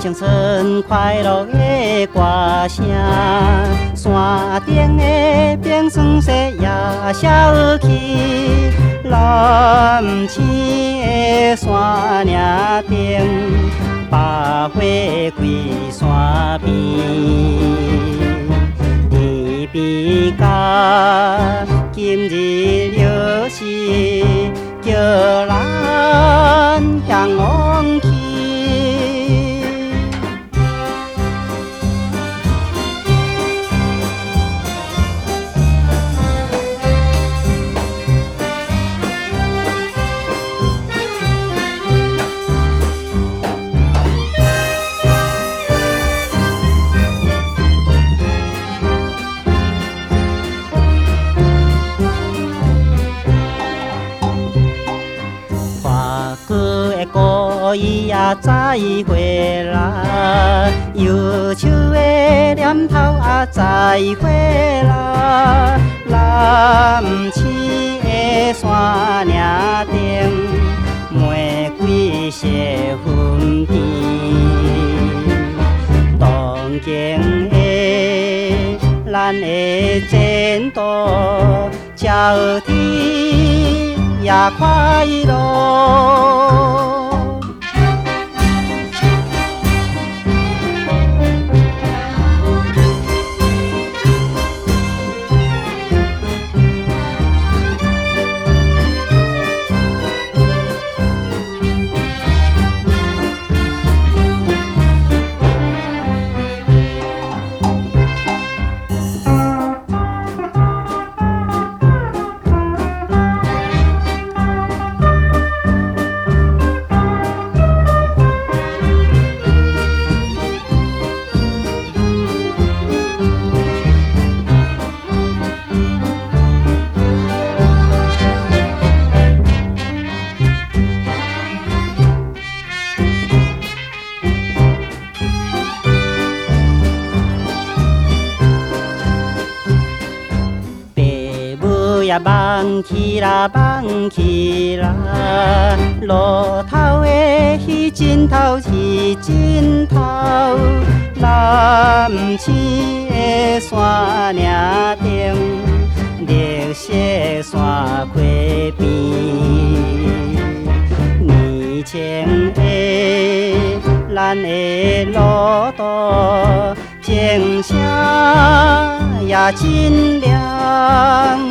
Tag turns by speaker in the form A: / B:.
A: 声春快乐的歌声，山顶的冰霜雪也消去，蓝青的山岭顶，百花开山边，天边甲今日又是叫咱向往去。故意也再会啦，忧愁的念头也再会啦，蓝青的山岭顶，玫瑰色芬甜，东京的咱的前途，朝天也快乐。也忘去啦，忘去啦，路头的迄针头是针头，蓝青的山岭顶，绿色山溪边，年轻的咱的路途，钟声也真亮。